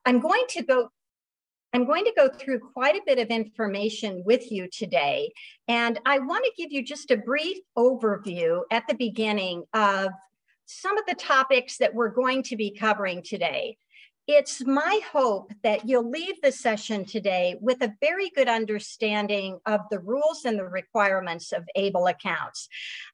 I'm going to go through quite a bit of information with you today, and I want to give you just a brief overview at the beginning of some of the topics that we're going to be covering today. It's my hope that you'll leave the session today with a very good understanding of the rules and the requirements of ABLE accounts.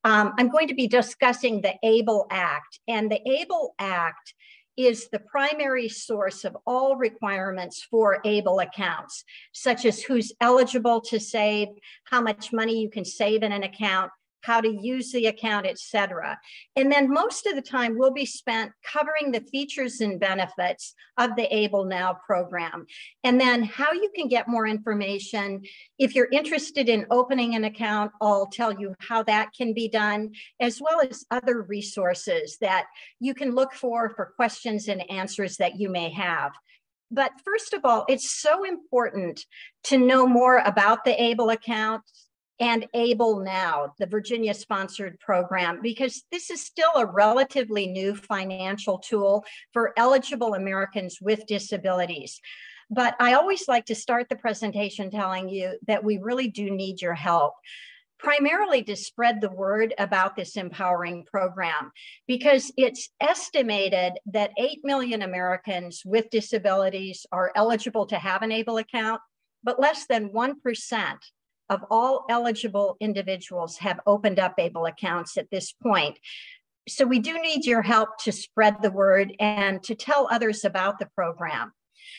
I'm going to be discussing the ABLE Act, and the ABLE Act is the primary source of all requirements for ABLE accounts, such as who's eligible to save, how much money you can save in an account, how to use the account, etc. And then most of the time will be spent covering the features and benefits of the ABLEnow program. And then how you can get more information. If you're interested in opening an account, I'll tell you how that can be done, as well as other resources that you can look for questions and answers that you may have. But first of all, it's so important to know more about the ABLE account and ABLEnow, the Virginia-sponsored program, because this is still a relatively new financial tool for eligible Americans with disabilities. But I always like to start the presentation telling you that we really do need your help, primarily to spread the word about this empowering program, because it's estimated that 8 million Americans with disabilities are eligible to have an ABLE account, but less than 1% of all eligible individuals have opened up ABLE accounts at this point. So we do need your help to spread the word and to tell others about the program.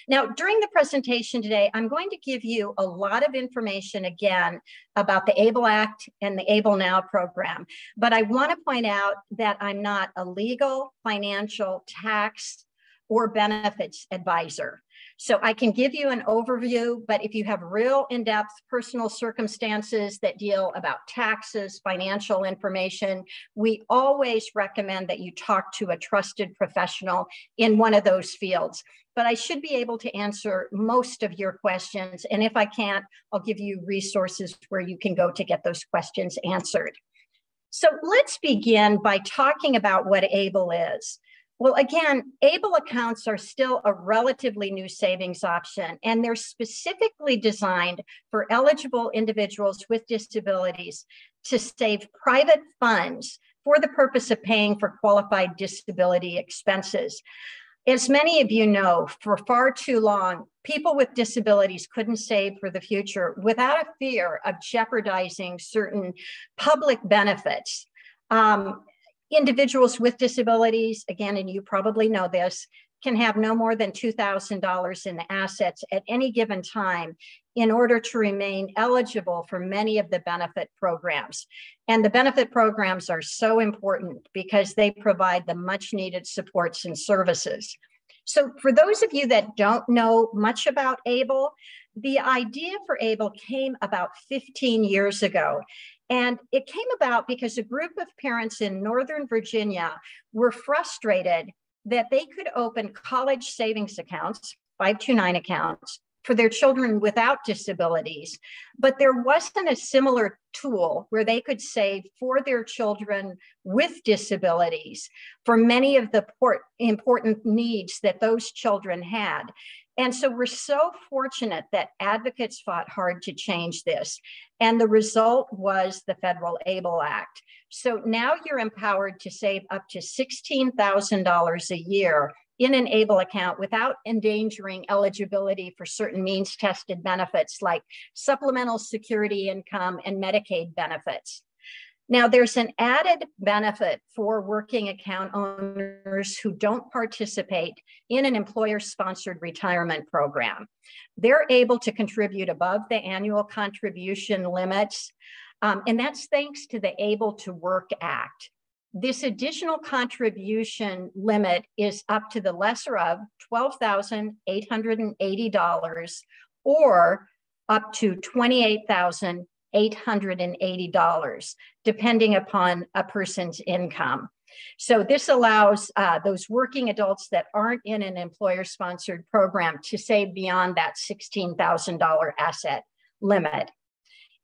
Now, during the presentation today, I'm going to give you a lot of information again about the ABLE Act and the ABLEnow program. But I want to point out that I'm not a legal, financial, tax, or benefits advisor. So I can give you an overview, but if you have real in-depth personal circumstances that deal about taxes, financial information, we always recommend that you talk to a trusted professional in one of those fields. But I should be able to answer most of your questions. And if I can't, I'll give you resources where you can go to get those questions answered. So let's begin by talking about what ABLE is. Well, again, ABLE accounts are still a relatively new savings option, and they're specifically designed for eligible individuals with disabilities to save private funds for the purpose of paying for qualified disability expenses. As many of you know, for far too long, people with disabilities couldn't save for the future without a fear of jeopardizing certain public benefits. Individuals with disabilities, again, and you probably know this, can have no more than $2,000 in assets at any given time in order to remain eligible for many of the benefit programs. And the benefit programs are so important because they provide the much needed supports and services. So for those of you that don't know much about ABLE, the idea for ABLE came about 15 years ago. And it came about because a group of parents in Northern Virginia were frustrated that they could open college savings accounts, 529 accounts, for their children without disabilities, but there wasn't a similar tool where they could save for their children with disabilities for many of the important needs that those children had. And so we're so fortunate that advocates fought hard to change this. And the result was the federal ABLE Act. So now you're empowered to save up to $16,000 a year in an ABLE account without endangering eligibility for certain means-tested benefits like supplemental security income and Medicaid benefits. Now, there's an added benefit for working account owners who don't participate in an employer-sponsored retirement program. They're able to contribute above the annual contribution limits, and that's thanks to the Able to Work Act. This additional contribution limit is up to the lesser of $12,880 or up to $28,880, depending upon a person's income. So this allows those working adults that aren't in an employer-sponsored program to save beyond that $16,000 asset limit.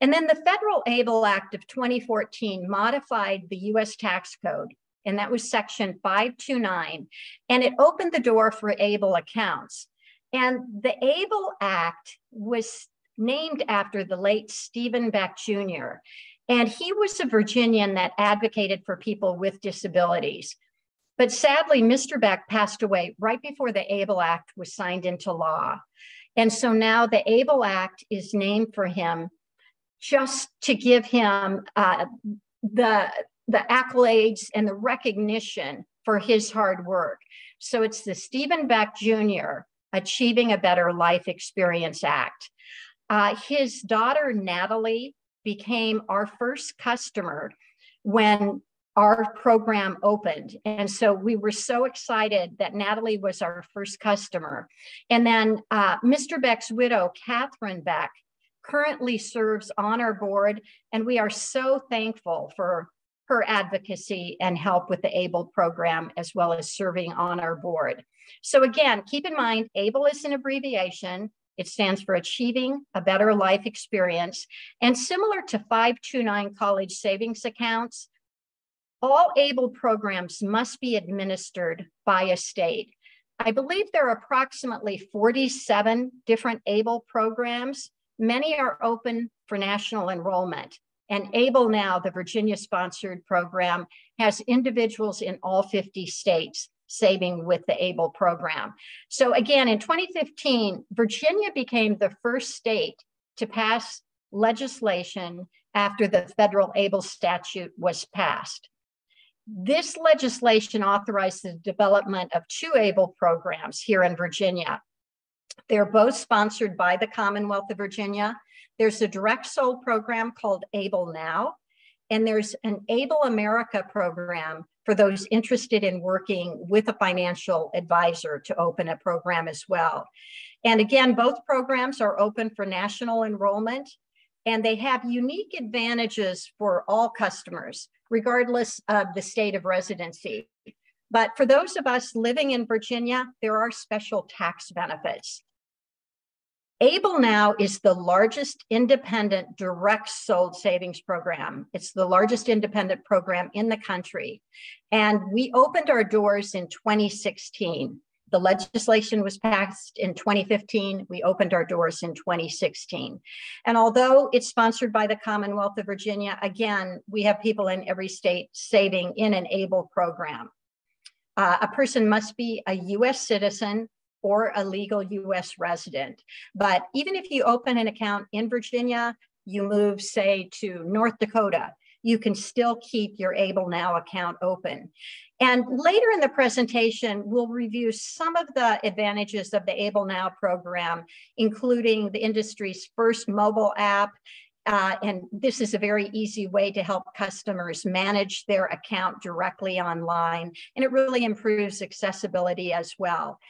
And then the Federal ABLE Act of 2014 modified the US tax code, and that was section 529, and it opened the door for ABLE accounts. And the ABLE Act was named after the late Stephen Beck Jr. And he was a Virginian that advocated for people with disabilities. But sadly, Mr. Beck passed away right before the ABLE Act was signed into law. And so now the ABLE Act is named for him just to give him the accolades and the recognition for his hard work. So it's the Stephen Beck Jr. Achieving a Better Life Experience Act. His daughter, Natalie, became our first customer when our program opened. And so we were so excited that Natalie was our first customer. And then Mr. Beck's widow, Catherine Beck, currently serves on our board. And we are so thankful for her advocacy and help with the ABLE program, as well as serving on our board. So again, keep in mind, ABLE is an abbreviation. It stands for Achieving a Better Life Experience. And similar to 529 college savings accounts, all ABLE programs must be administered by a state. I believe there are approximately 47 different ABLE programs. Many are open for national enrollment. And ABLEnow, the Virginia-sponsored program, has individuals in all 50 states saving with the ABLE program. So again, in 2015, Virginia became the first state to pass legislation after the federal ABLE statute was passed. This legislation authorized the development of 2 ABLE programs here in Virginia. They're both sponsored by the Commonwealth of Virginia. There's a direct sold program called ABLEnow, and there's an ABLEAmerica program for those interested in working with a financial advisor to open a program as well. And again, both programs are open for national enrollment, and they have unique advantages for all customers, regardless of the state of residency. But for those of us living in Virginia, there are special tax benefits. ABLEnow is the largest independent direct sold savings program. It's the largest independent program in the country. And we opened our doors in 2016. The legislation was passed in 2015. We opened our doors in 2016. And although it's sponsored by the Commonwealth of Virginia, again, we have people in every state saving in an ABLE program. A person must be a US citizen or a legal US resident. But even if you open an account in Virginia, you move, say, to North Dakota, you can still keep your ABLEnow account open. And later in the presentation, we'll review some of the advantages of the ABLEnow program, including the industry's first mobile app. And this is a very easy way to help customers manage their account directly online. And it really improves accessibility as well.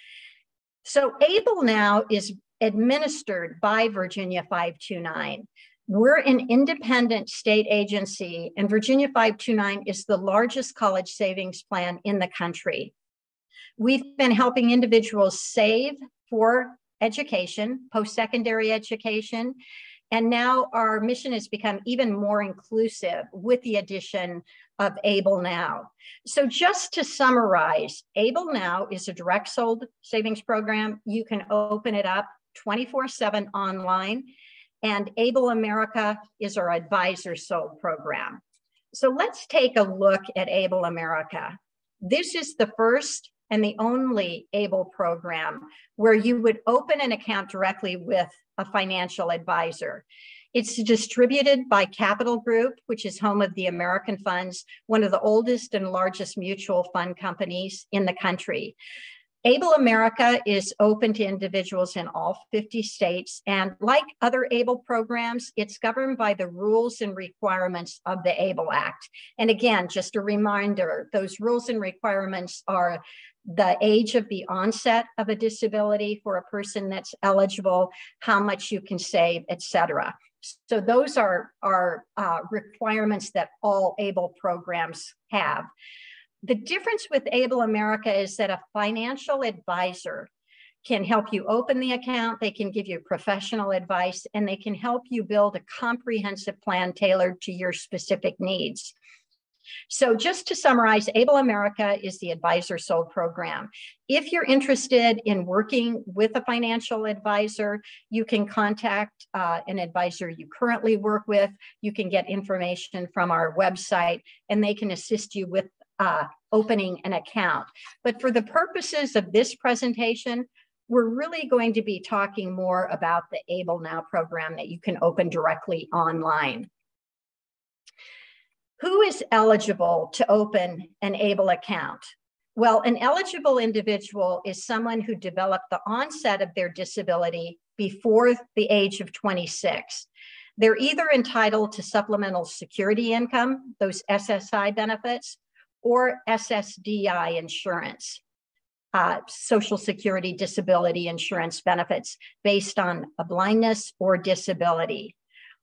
So ABLEnow is administered by Virginia 529. We're an independent state agency, and Virginia 529 is the largest college savings plan in the country. We've been helping individuals save for education, post-secondary education, and now our mission has become even more inclusive with the addition of ABLEnow. So just to summarize, ABLEnow is a direct sold savings program. You can open it up 24/7 online. And ABLEAmerica is our advisor sold program. So let's take a look at ABLEAmerica. This is the first and the only ABLE program where you would open an account directly with a financial advisor. It's distributed by Capital Group, which is home of the American Funds, one of the oldest and largest mutual fund companies in the country. ABLEAmerica is open to individuals in all 50 states. And like other ABLE programs, it's governed by the rules and requirements of the ABLE Act. And again, just a reminder, those rules and requirements are the age of the onset of a disability for a person that's eligible, how much you can save, et cetera. So those are requirements that all ABLE programs have. The difference with ABLEAmerica is that a financial advisor can help you open the account, they can give you professional advice, and they can help you build a comprehensive plan tailored to your specific needs. So just to summarize, ABLEAmerica is the advisor sold program. If you're interested in working with a financial advisor, you can contact an advisor you currently work with. You can get information from our website, and they can assist you with opening an account. But for the purposes of this presentation, we're really going to be talking more about the ABLEnow program that you can open directly online. Who is eligible to open an ABLE account? Well, an eligible individual is someone who developed the onset of their disability before the age of 26. They're either entitled to supplemental security income, those SSI benefits, or SSDI insurance, Social Security Disability Insurance benefits based on a blindness or disability.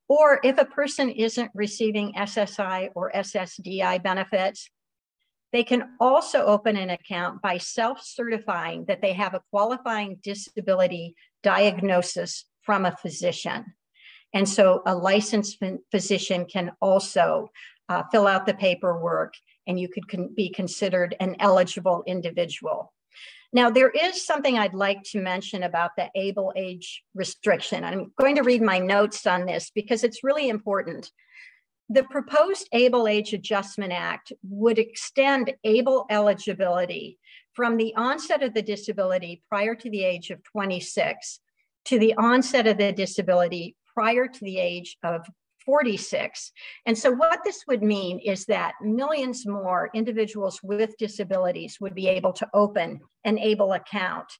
Or if a person isn't receiving SSI or SSDI benefits, they can also open an account by self-certifying that they have a qualifying disability diagnosis from a physician. And so a licensed physician can also fill out the paperwork, and you could be considered an eligible individual. Now, there is something I'd like to mention about the ABLE age restriction. I'm going to read my notes on this because it's really important. The proposed ABLE Age Adjustment Act would extend ABLE eligibility from the onset of the disability prior to the age of 26 to the onset of the disability prior to the age of 46. And so what this would mean is that millions more individuals with disabilities would be able to open an ABLE account.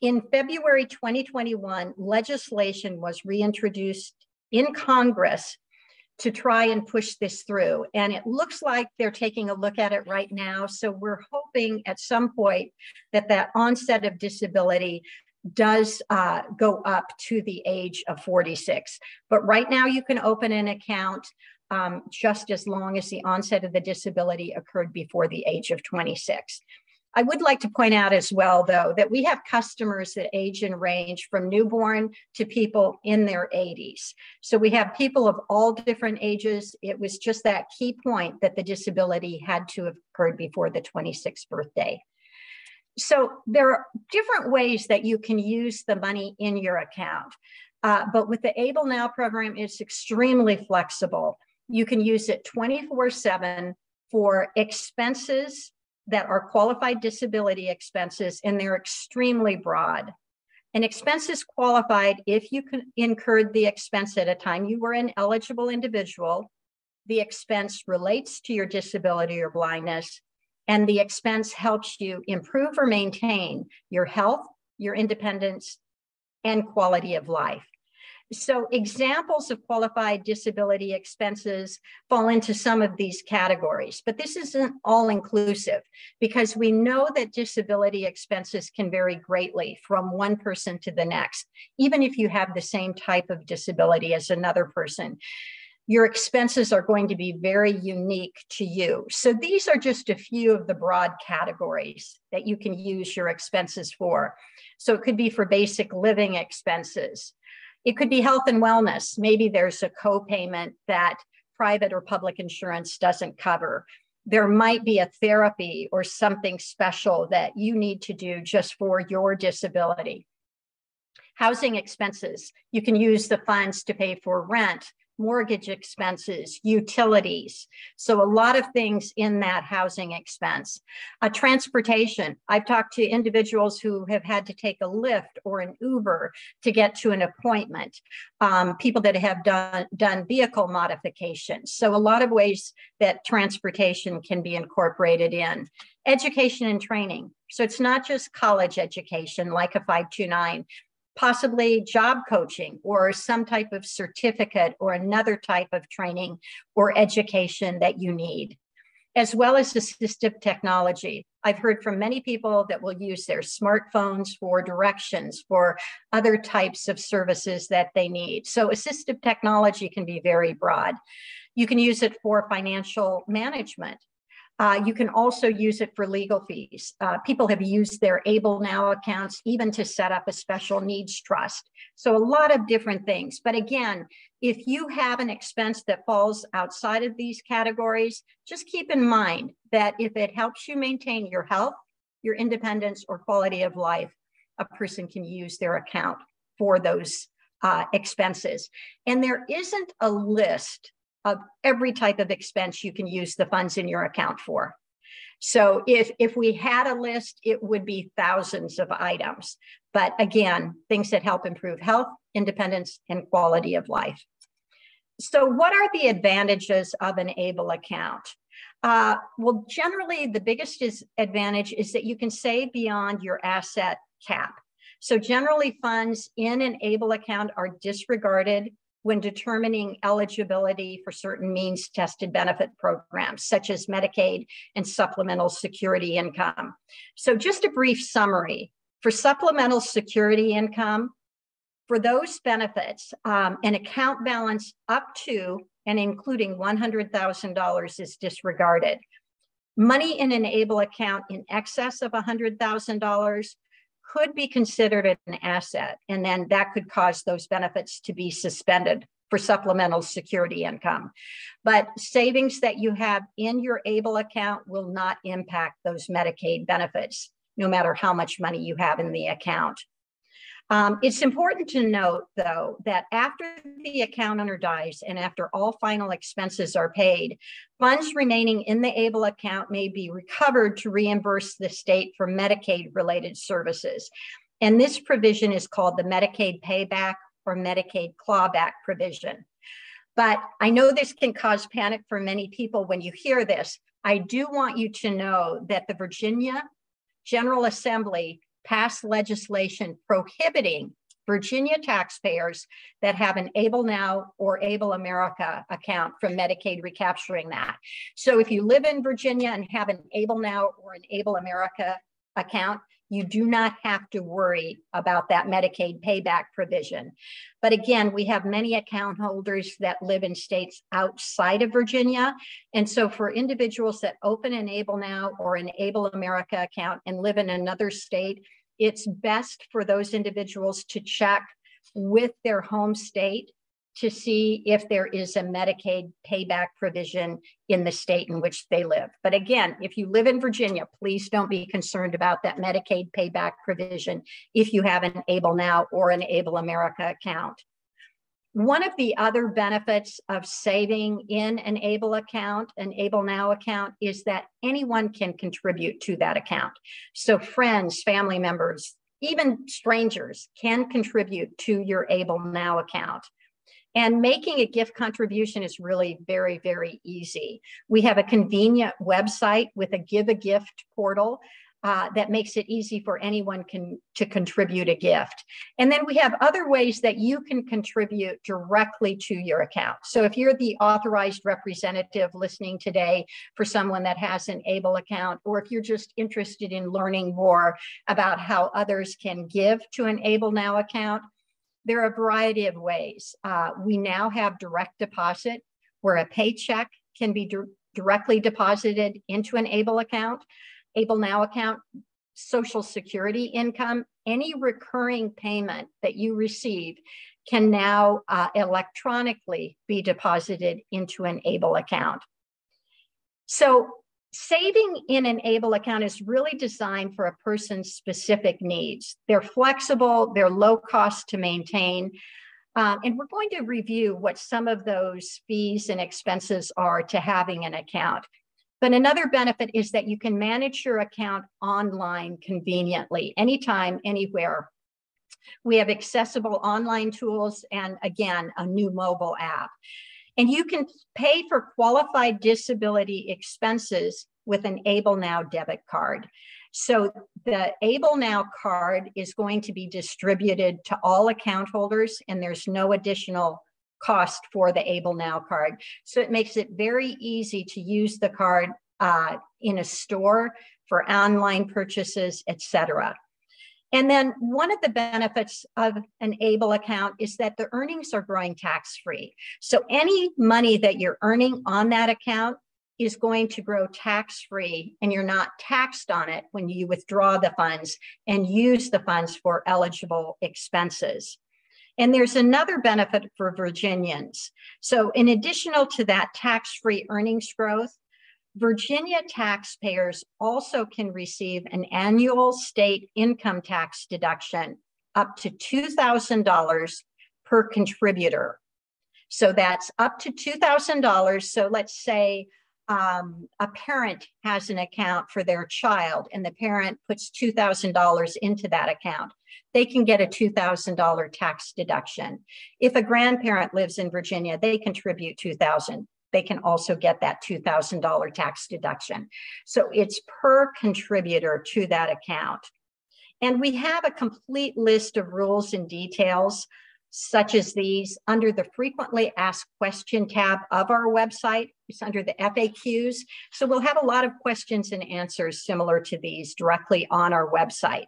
In February 2021, legislation was reintroduced in Congress to try and push this through. And it looks like they're taking a look at it right now. So we're hoping at some point that that onset of disability does go up to the age of 46. But right now you can open an account just as long as the onset of the disability occurred before the age of 26. I would like to point out as well, though, that we have customers that age and range from newborn to people in their 80s. So we have people of all different ages. It was just that key point that the disability had to have occurred before the 26th birthday. So there are different ways that you can use the money in your account. But with the ABLEnow program, it's extremely flexible. You can use it 24/7 for expenses that are qualified disability expenses, and they're extremely broad. An expense is qualified if you incurred the expense at a time you were an eligible individual, the expense relates to your disability or blindness, and the expense helps you improve or maintain your health, your independence, and quality of life. So examples of qualified disability expenses fall into some of these categories, but this isn't all inclusive because we know that disability expenses can vary greatly from one person to the next, even if you have the same type of disability as another person. Your expenses are going to be very unique to you. So these are just a few of the broad categories that you can use your expenses for. So it could be for basic living expenses. It could be health and wellness. Maybe there's a co-payment that private or public insurance doesn't cover. There might be a therapy or something special that you need to do just for your disability. Housing expenses. You can use the funds to pay for rent, mortgage expenses, utilities. So a lot of things in that housing expense. Transportation. I've talked to individuals who have had to take a Lyft or an Uber to get to an appointment. People that have done vehicle modifications. So a lot of ways that transportation can be incorporated in. Education and training. So it's not just college education like a 529, possibly job coaching or some type of certificate or another type of training or education that you need, as well as assistive technology. I've heard from many people that will use their smartphones for directions, for other types of services that they need. So assistive technology can be very broad. You can use it for financial management. You can also use it for legal fees. People have used their ABLEnow accounts even to set up a special needs trust. So a lot of different things. But again, if you have an expense that falls outside of these categories, just keep in mind that if it helps you maintain your health, your independence, or quality of life, a person can use their account for those expenses. And there isn't a list of every type of expense you can use the funds in your account for. So if we had a list, it would be thousands of items. But again, things that help improve health, independence, and quality of life. So what are the advantages of an ABLE account? Well, generally, the biggest advantage is that you can save beyond your asset cap. So generally, funds in an ABLE account are disregarded when determining eligibility for certain means-tested benefit programs, such as Medicaid and supplemental security income. So just a brief summary. For supplemental security income, for those benefits, an account balance up to and including $100,000 is disregarded. Money in an ABLE account in excess of $100,000 could be considered an asset, and then that could cause those benefits to be suspended for supplemental security income. But savings that you have in your ABLE account will not impact those Medicaid benefits, no matter how much money you have in the account. It's important to note, though, that after the account owner dies and after all final expenses are paid, funds remaining in the ABLE account may be recovered to reimburse the state for Medicaid-related services. And this provision is called the Medicaid Payback or Medicaid Clawback provision. But I know this can cause panic for many people when you hear this. I do want you to know that the Virginia General Assembly passed legislation prohibiting Virginia taxpayers that have an ABLEnow or ABLEAmerica account from Medicaid recapturing that. So if you live in Virginia and have an ABLEnow or an ABLEAmerica account, you do not have to worry about that Medicaid payback provision. But again, we have many account holders that live in states outside of Virginia. And so for individuals that open an ABLEnow or an ABLEAmerica account and live in another state, it's best for those individuals to check with their home state to see if there is a Medicaid payback provision in the state in which they live. But again, if you live in Virginia, please don't be concerned about that Medicaid payback provision if you have an ABLEnow or an ABLEAmerica account. One of the other benefits of saving in an ABLE account, an ABLEnow account, is that anyone can contribute to that account. So friends, family members, even strangers can contribute to your ABLEnow account. And making a gift contribution is really very, very easy. We have a convenient website with a Give a Gift portal that makes it easy for anyone to contribute a gift. And then we have other ways that you can contribute directly to your account. So if you're the authorized representative listening today for someone that has an ABLE account, or if you're just interested in learning more about how others can give to an ABLEnow account, there are a variety of ways. We now have direct deposit where a paycheck can be directly deposited into an ABLE account, ABLEnow account, Social Security income, any recurring payment that you receive can now electronically be deposited into an ABLE account. So saving in an ABLE account is really designed for a person's specific needs. They're flexible, they're low cost to maintain, and we're going to review what some of those fees and expenses are to having an account. But another benefit is that you can manage your account online conveniently, anytime, anywhere. We have accessible online tools and, again, a new mobile app. And you can pay for qualified disability expenses with an ABLEnow debit card. So the ABLEnow card is going to be distributed to all account holders, and there's no additional cost for the ABLEnow card. So it makes it very easy to use the card in a store for online purchases, etc. And then one of the benefits of an ABLE account is that the earnings are growing tax-free. So any money that you're earning on that account is going to grow tax-free, and you're not taxed on it when you withdraw the funds and use the funds for eligible expenses. And there's another benefit for Virginians. So in addition to that tax-free earnings growth, Virginia taxpayers also can receive an annual state income tax deduction up to $2,000 per contributor. So that's up to $2,000. So let's say a parent has an account for their child and the parent puts $2,000 into that account. They can get a $2,000 tax deduction. If a grandparent lives in Virginia, they contribute $2,000. They can also get that $2,000 tax deduction. So it's per contributor to that account. And we have a complete list of rules and details such as these under the frequently asked question tab of our website. It's under the FAQs. So we'll have a lot of questions and answers similar to these directly on our website.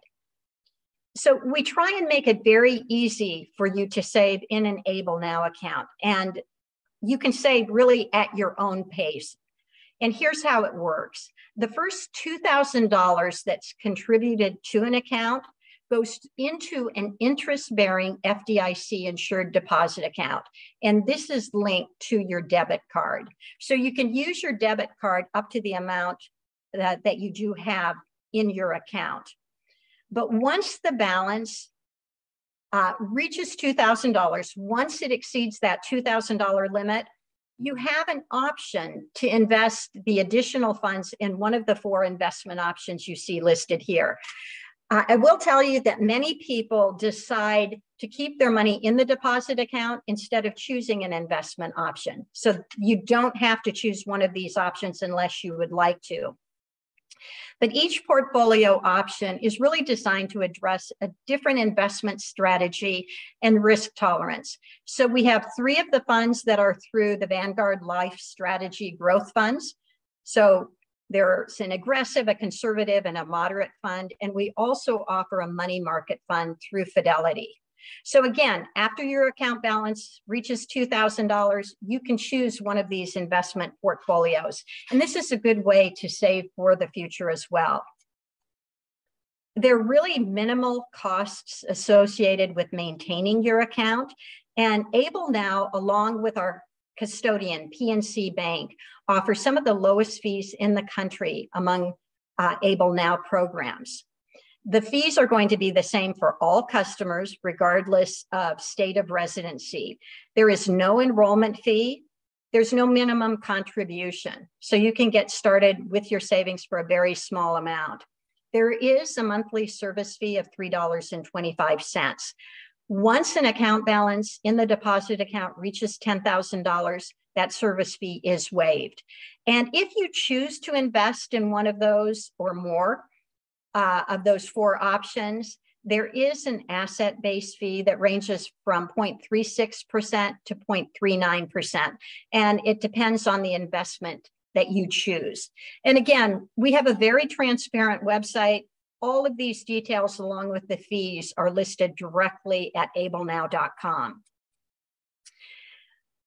So we try and make it very easy for you to save in an ABLEnow account. And you can save really at your own pace. And here's how it works. The first $2,000 that's contributed to an account goes into an interest-bearing FDIC insured deposit account. And this is linked to your debit card. So you can use your debit card up to the amount that you do have in your account. But once the balance reaches $2,000, once it exceeds that $2,000 limit, you have an option to invest the additional funds in one of the 4 investment options you see listed here. I will tell you that many people decide to keep their money in the deposit account instead of choosing an investment option. So you don't have to choose one of these options unless you would like to. But each portfolio option is really designed to address a different investment strategy and risk tolerance. So we have 3 of the funds that are through the Vanguard Life Strategy Growth Funds. So there's an aggressive, a conservative, and a moderate fund. And we also offer a money market fund through Fidelity. So again, after your account balance reaches $2,000, you can choose one of these investment portfolios. And this is a good way to save for the future as well. There are really minimal costs associated with maintaining your account. And ABLEnow, along with our custodian, PNC Bank, offers some of the lowest fees in the country among ABLEnow programs. The fees are going to be the same for all customers, regardless of state of residency. There is no enrollment fee. There's no minimum contribution. So you can get started with your savings for a very small amount. There is a monthly service fee of $3.25. Once an account balance in the deposit account reaches $10,000, that service fee is waived. And if you choose to invest in one of those or more of those 4 options, there is an asset-based fee that ranges from 0.36% to 0.39%. And it depends on the investment that you choose. And again, we have a very transparent website. All of these details, along with the fees, are listed directly at ABLEnow.com.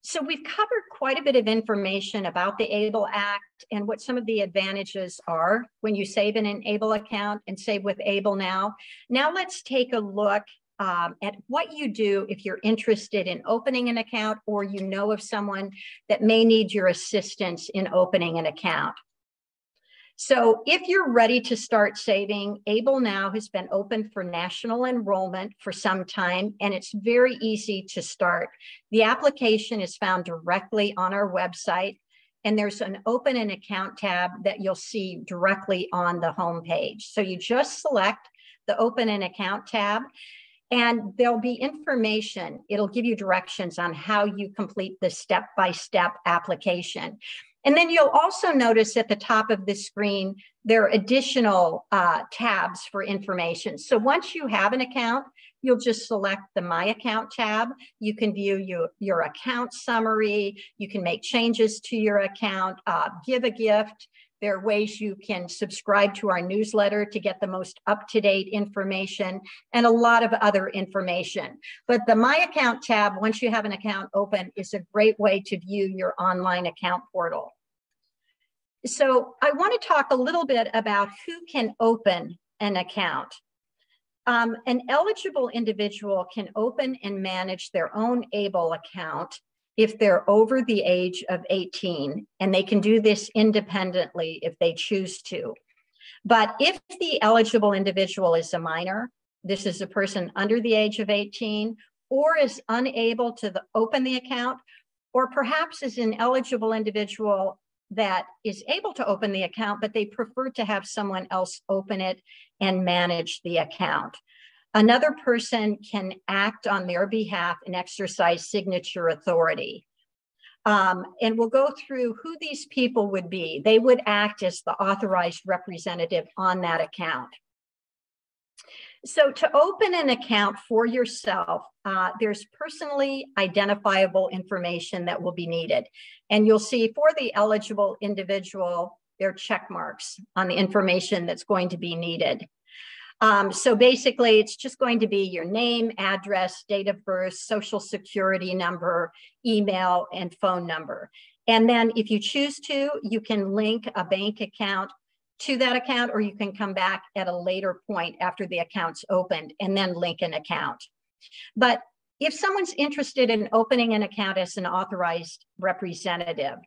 So we've covered quite a bit of information about the ABLE Act and what some of the advantages are when you save in an ABLE account and save with ABLEnow. Now let's take a look at what you do if you're interested in opening an account or you know of someone that may need your assistance in opening an account. So if you're ready to start saving, ABLEnow has been open for national enrollment for some time, and it's very easy to start. The application is found directly on our website, and there's an open an account tab that you'll see directly on the home page. So you just select the open an account tab, and there'll be information. It'll give you directions on how you complete the step-by-step application. And then you'll also notice at the top of the screen, there are additional tabs for information. So once you have an account, you'll just select the My Account tab. You can view your account summary. You can make changes to your account, give a gift. There are ways you can subscribe to our newsletter to get the most up-to-date information and a lot of other information. But the My Account tab, once you have an account open, is a great way to view your online account portal. So I want to talk a little bit about who can open an account. An eligible individual can open and manage their own ABLE account if they're over the age of 18, and they can do this independently if they choose to. But if the eligible individual is a minor, this is a person under the age of 18, or is unable to open the account, or perhaps is an eligible individual that is able to open the account, but they prefer to have someone else open it and manage the account. Another person can act on their behalf and exercise signature authority. And we'll go through who these people would be. They would act as the authorized representative on that account. So to open an account for yourself, there's personally identifiable information that will be needed. And you'll see for the eligible individual, there are check marks on the information that's going to be needed. So basically, it's just going to be your name, address, date of birth, social security number, email, and phone number. And then if you choose to, you can link a bank account to that account, or you can come back at a later point after the account's opened and then link an account. But if someone's interested in opening an account as an authorized representative,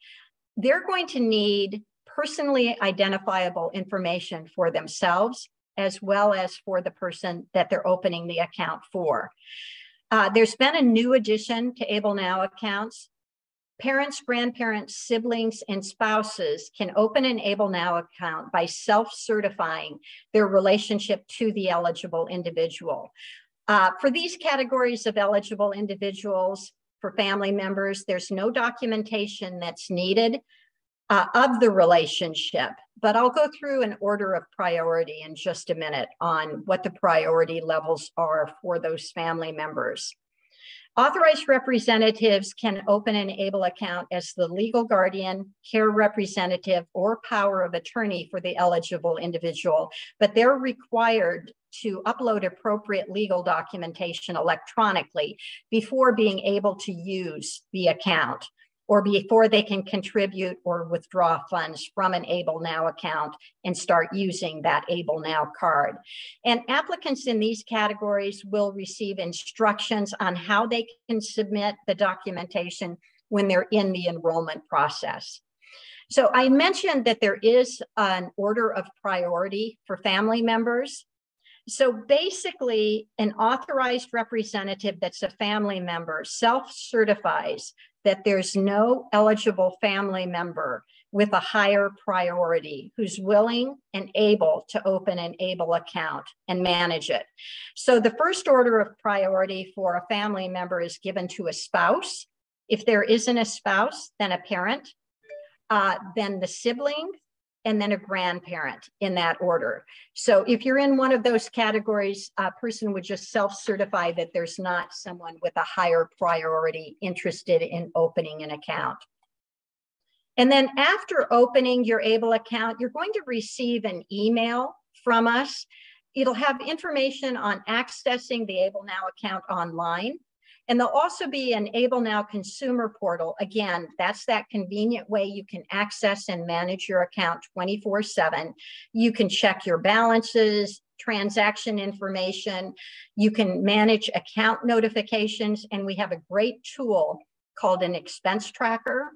they're going to need personally identifiable information for themselves, as well as for the person that they're opening the account for. There's been a new addition to ABLEnow accounts. Parents, grandparents, siblings, and spouses can open an ABLEnow account by self-certifying their relationship to the eligible individual. For these categories of eligible individuals, for family members, there's no documentation that's needed of the relationship, but I'll go through an order of priority in just a minute on what the priority levels are for those family members. Authorized representatives can open an ABLE account as the legal guardian, care representative, or power of attorney for the eligible individual, but they're required to upload appropriate legal documentation electronically before being able to use the account, or before they can contribute or withdraw funds from an ABLEnow account and start using that ABLEnow card. And applicants in these categories will receive instructions on how they can submit the documentation when they're in the enrollment process. So I mentioned that there is an order of priority for family members. So basically, an authorized representative that's a family member self-certifies that there's no eligible family member with a higher priority who's willing and able to open an ABLE account and manage it. So the first order of priority for a family member is given to a spouse. If there isn't a spouse, then a parent, then the sibling, and then a grandparent in that order. So if you're in one of those categories, a person would just self-certify that there's not someone with a higher priority interested in opening an account. And then after opening your ABLE account, you're going to receive an email from us. It'll have information on accessing the ABLEnow account online. And there'll also be an ABLEnow consumer portal. Again, that's that convenient way you can access and manage your account 24/7. You can check your balances, transaction information. You can manage account notifications. And we have a great tool called an expense tracker.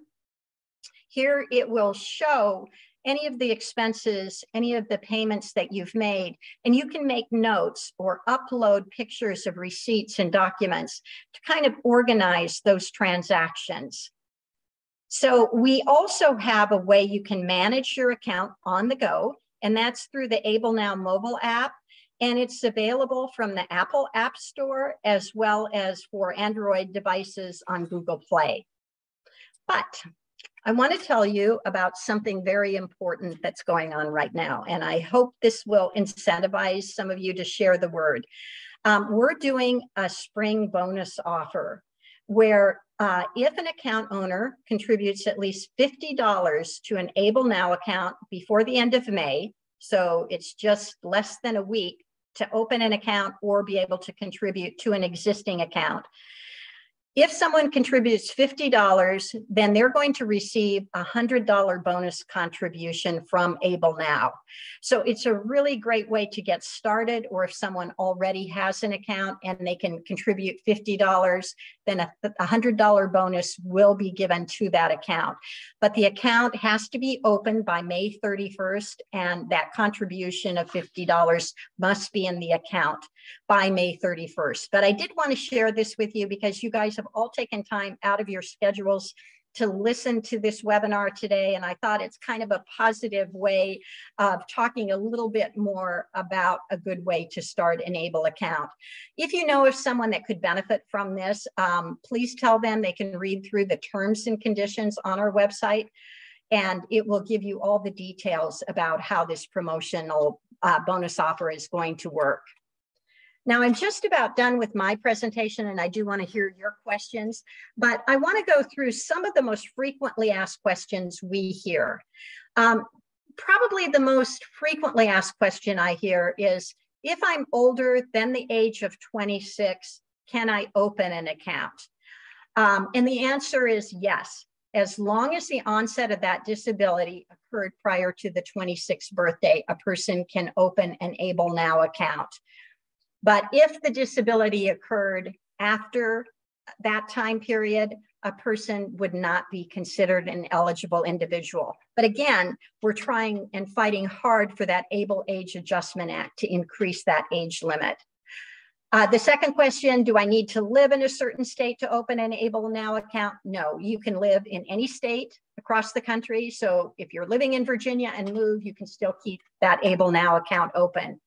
Here it will show any of the expenses, any of the payments that you've made, and you can make notes or upload pictures of receipts and documents to kind of organize those transactions. So we also have a way you can manage your account on the go, and that's through the ABLEnow mobile app, and it's available from the Apple App Store as well as for Android devices on Google Play. But I want to tell you about something very important that's going on right now, and I hope this will incentivize some of you to share the word. We're doing a spring bonus offer where if an account owner contributes at least $50 to an ABLEnow account before the end of May, so it's just less than a week to open an account or be able to contribute to an existing account, If someone contributes $50, then they're going to receive a $100 bonus contribution from ABLEnow. So it's a really great way to get started, or if someone already has an account and they can contribute $50, then a $100 bonus will be given to that account. But the account has to be opened by May 31st, and that contribution of $50 must be in the account by May 31st. But I did want to share this with you because you guys have all taken time out of your schedules to listen to this webinar today. And I thought it's kind of a positive way of talking a little bit more about a good way to start an ABLE account. If you know of someone that could benefit from this, please tell them they can read through the terms and conditions on our website, and it will give you all the details about how this promotional bonus offer is going to work. Now, I'm just about done with my presentation, and I do want to hear your questions, but I want to go through some of the most frequently asked questions we hear. Probably the most frequently asked question I hear is, if I'm older than the age of 26, can I open an account? And the answer is yes, as long as the onset of that disability occurred prior to the 26th birthday, a person can open an ABLEnow account. But if the disability occurred after that time period, a person would not be considered an eligible individual. But again, we're trying and fighting hard for that ABLE Age Adjustment Act to increase that age limit. The second question, do I need to live in a certain state to open an ABLEnow account? No, you can live in any state across the country. So if you're living in Virginia and move, you can still keep that ABLEnow account open.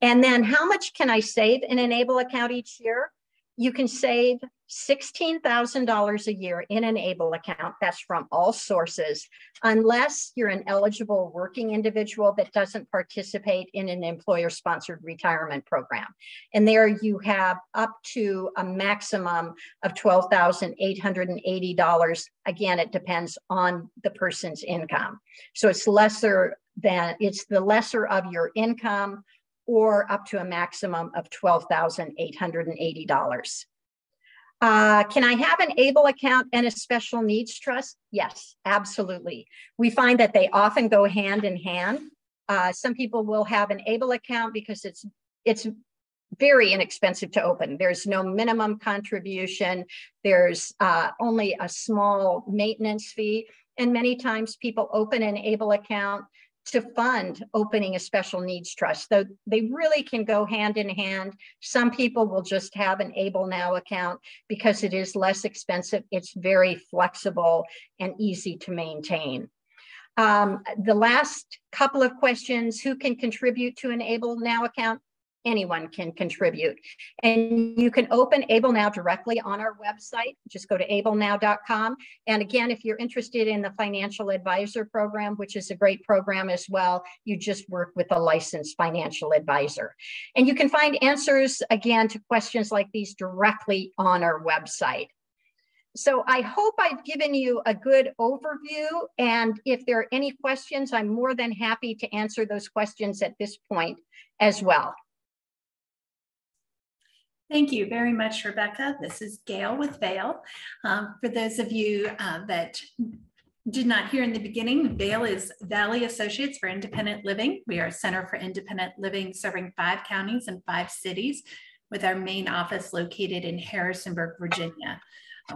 And then how much can I save in an ABLE account each year? You can save $16,000 a year in an ABLE account. That's from all sources, unless you're an eligible working individual that doesn't participate in an employer-sponsored retirement program. And there you have up to a maximum of $12,880. Again, it depends on the person's income. So it's the lesser of your income, or up to a maximum of $12,880. Can I have an ABLE account and a special needs trust? Yes, absolutely. We find that they often go hand in hand. Some people will have an ABLE account because it's very inexpensive to open. There's no minimum contribution. There's only a small maintenance fee. And many times people open an ABLE account to fund opening a special needs trust. So they really can go hand in hand. Some people will just have an ABLEnow account because it is less expensive. It's very flexible and easy to maintain. The last couple of questions, who can contribute to an ABLEnow account? Anyone can contribute. And you can open ABLEnow directly on our website. Just go to ABLEnow.com. And again, if you're interested in the financial advisor program, which is a great program as well, you just work with a licensed financial advisor. And you can find answers, again, to questions like these directly on our website. So I hope I've given you a good overview. And if there are any questions, I'm more than happy to answer those questions at this point as well. Thank you very much, Rebecca. This is Gail with VAIL. For those of you that did not hear in the beginning, VAIL is Valley Associates for Independent Living. We are a center for independent living serving 5 counties and 5 cities, with our main office located in Harrisonburg, Virginia.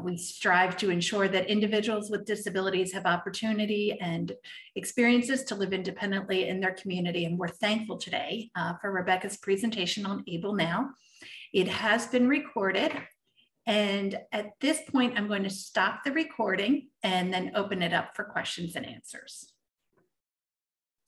We strive to ensure that individuals with disabilities have opportunity and experiences to live independently in their community. And we're thankful today for Rebecca's presentation on ABLEnow. It has been recorded, and at this point, I'm going to stop the recording and then open it up for questions and answers.